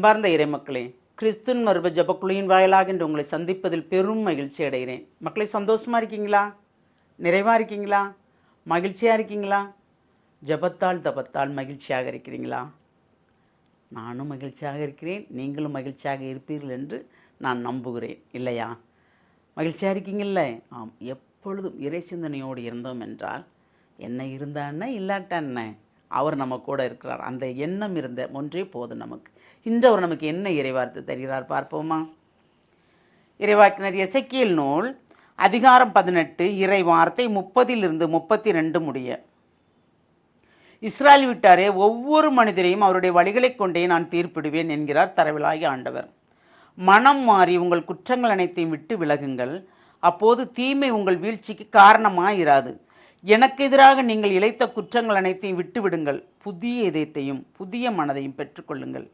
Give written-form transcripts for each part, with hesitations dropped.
அன்பார்ந்த இறைமக்களே, கிறிஸ்துவின் மறுப ஜபக்குழுவின் வாயிலாக இன்று உங்களை சந்திப்பதில் பெரும் மகிழ்ச்சி அடைகிறேன். மக்களை, சந்தோஷமாக இருக்கீங்களா? நிறைவாக இருக்கீங்களா? மகிழ்ச்சியாக இருக்கீங்களா? ஜபத்தால் தபத்தால் மகிழ்ச்சியாக இருக்கிறீங்களா? நானும் மகிழ்ச்சியாக இருக்கிறேன், நீங்களும் மகிழ்ச்சியாக இருப்பீர்கள் என்று நான் நம்புகிறேன். இல்லையா? மகிழ்ச்சியாக இருக்கீங்கள்ல? ஆம். எப்பொழுதும் இறை சிந்தனையோடு இருந்தோம் என்றால் என்ன இருந்தா என்ன, இல்லாட்டா என்ன, அவர் நம்ம கூட இருக்கிறார். அந்த எண்ணம் இருந்த ஒன்றே போதும் நமக்கு. இன்று அவர் நமக்கு என்ன இறைவார்த்தை தருகிறார் பார்ப்போமா? இறைவாக்கினர் எசேக்கியேல் நூல் அதிகாரம் 18 இறை வார்த்தை 30 32 முடிய. இஸ்ராயேல் வீட்டாரே, ஒவ்வொரு மனிதரையும் அவருடைய வழிகளைக் கொண்டே நான் தீர்ப்பிடுவேன் என்கிறார் தரவிலாகிய ஆண்டவர். மனம் மாறி உங்கள் குற்றங்கள் அனைத்தையும் விட்டு விலகுங்கள். அப்போது தீமை உங்கள் வீழ்ச்சிக்கு காரணமாயிராது. எனக்கு எதிராக நீங்கள் இழைத்த குற்றங்கள் அனைத்தையும் விட்டுவிடுங்கள். புதிய இதயத்தையும் புதிய மனதையும் பெற்றுக்கொள்ளுங்கள்.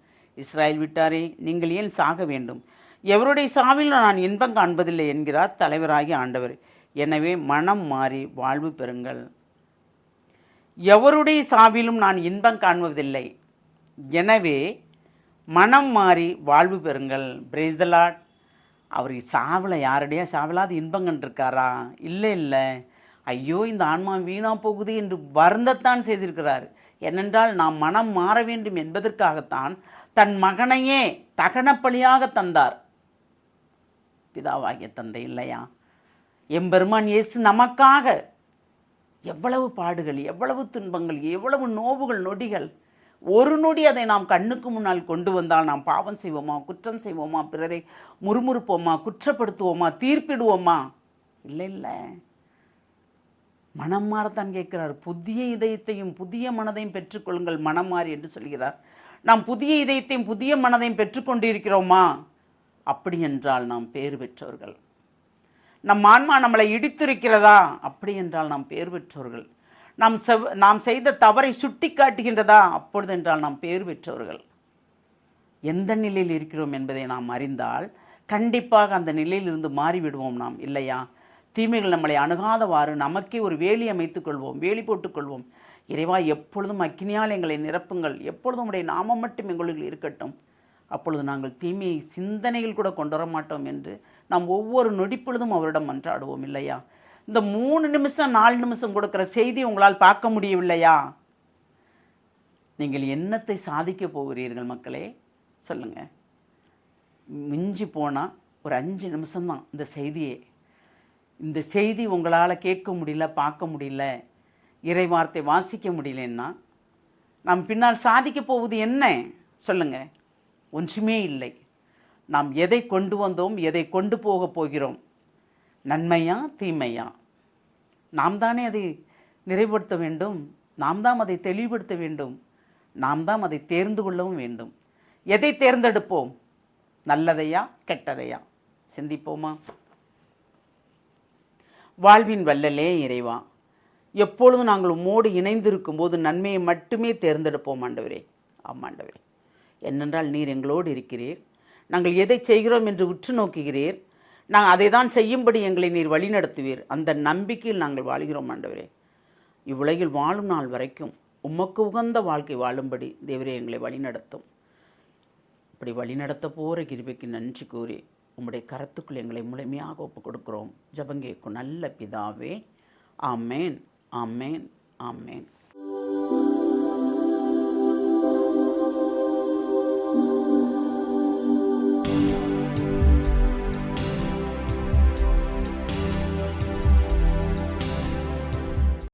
இஸ்ராயேல் வீட்டாரே, நீங்கள் ஏன் சாக வேண்டும்? எவருடைய சாவில் நான் இன்பம் காண்பதில்லை என்கிறார் தலைவராகிய ஆண்டவர். எனவே மனம் மாறி வாழ்வு பெறுங்கள். எவருடைய சாவிலும் நான் இன்பம் காண்பதில்லை, எனவே மனம் மாறி வாழ்வு பெறுங்கள். Praise the Lord. அவர் சாவில் யாருடைய சாவிலாவது இன்பம் கண்டிருக்காரா? இல்லை. ஐயோ, இந்த ஆன்மா வீணா போகுது என்று வருந்தத்தான் செய்திருக்கிறார். ஏனென்றால் நாம் மனம் மாற வேண்டும் என்பதற்காகத்தான் தன் மகனையே தகனப்பலியாக தந்தார் பிதாவாகிய தந்தை. இல்லையா? எம்பெருமான் இயேசு நமக்காக எவ்வளவு பாடுகள், எவ்வளவு துன்பங்கள், எவ்வளவு நோவுகள், நொடிகள். ஒரு நொடி அதை நாம் கண்ணுக்கு முன்னால் கொண்டு வந்தால் நாம் பாவம் செய்வோமா, குற்றம் செய்வோமா, பிறரை முறுமுறுப்போமா, குற்றப்படுத்துவோமா, தீர்ப்பிடுவோமா? இல்லை. மனம் மாறத்தான் கேட்கிறார். புதிய இதயத்தையும் புதிய மனதையும் பெற்றுக்கொள்ளுங்கள் மனம் மாறி என்று சொல்கிறார். நாம் புதிய இதயத்தையும் புதிய மனதையும் பெற்றுக்கொண்டு இருக்கிறோமா? அப்படி என்றால் நாம் பேறு பெற்றவர்கள். நம் ஆன்மா நம்மளை இடித்திருக்கிறதா? அப்படி என்றால் நாம் பேறு பெற்றவர்கள். நாம் செய்த தவறை சுட்டி காட்டுகின்றதா? அப்பொழுது என்றால் நாம் பேறு பெற்றவர்கள். எந்த நிலையில் இருக்கிறோம் என்பதை நாம் அறிந்தால் கண்டிப்பாக அந்த நிலையிலிருந்து மாறிவிடுவோம் நாம். இல்லையா? தீமைகள் நம்மளை அணுகாதவாறு நமக்கே ஒரு வேலி அமைத்துக் கொள்வோம், வேலி போட்டுக்கொள்வோம். இறைவா, எப்பொழுதும் அக்கினியால் எங்களை நிரப்புங்கள், எப்பொழுதும் உடைய நாமம் மட்டும் எங்களுக்குள் இருக்கட்டும். அப்பொழுது நாங்கள் தீமையை சிந்தனைகள் கூட கொண்டு வர மாட்டோம் என்று நாம் ஒவ்வொரு நொடிப்பொழுதும் அவரிடம் மன்றாடுவோம். இல்லையா? இந்த 3 நிமிஷம் 4 நிமிஷம் கொடுக்குற செய்தி உங்களால் பார்க்க முடியவில்லையா? நீங்கள் என்னத்தை சாதிக்க போகிறீர்கள் மக்களே? சொல்லுங்கள். மிஞ்சி போனால் ஒரு 5 நிமிஷம்தான் இந்த செய்தியே. இந்த செய்தி உங்களால் கேட்க முடியல, பார்க்க முடியல, இறை வார்த்தை வாசிக்க முடியலன்னா நாம் பின்னால் சாதிக்க போவது என்ன? சொல்லுங்கள். ஒன்றுமே இல்லை. நாம் எதை கொண்டு வந்தோம், எதை கொண்டு போக போகிறோம், நன்மையா தீமையா? நாம் தானே அதை நிறைவுபடுத்த வேண்டும், நாம் தான் அதை தெளிவுபடுத்த வேண்டும், நாம் தான் அதை தேர்ந்து கொள்ளவும் வேண்டும். எதை தேர்ந்தெடுப்போம்? நல்லதையா கெட்டதையா? சிந்திப்போமா? வாழ்வின் வல்லலே இறைவா, எப்பொழுதும் நாங்கள் உம்மோடு இணைந்திருக்கும் போது நன்மையை மட்டுமே தேர்ந்தெடுப்போம் ஆண்டவரே. ஆமாண்டவரே, என்னென்றால் நீர் எங்களோடு இருக்கிறீர். நாங்கள் எதை செய்கிறோம் என்று உற்று நோக்குகிறீர். நாங்கள் அதை தான் செய்யும்படி எங்களை நீர் வழிநடத்துவீர். அந்த நம்பிக்கையில் நாங்கள் வாழ்கிறோம் ஆண்டவரே. இவ்வுலகில் வாழும் நாள் வரைக்கும் உமக்கு உகந்த வாழ்க்கை வாழும்படி தேவரே எங்களை வழிநடத்தும். இப்படி வழிநடத்த போகிற கிருபைக்கு நன்றி கூறி உம்முடைய கரத்துக்குள் எங்களை முழுமையாக ஒப்புக் கொடுக்கிறோம். ஜெபம் கேட்கும் நல்ல பிதாவே. ஆமேன், ஆமேன், ஆமேன்.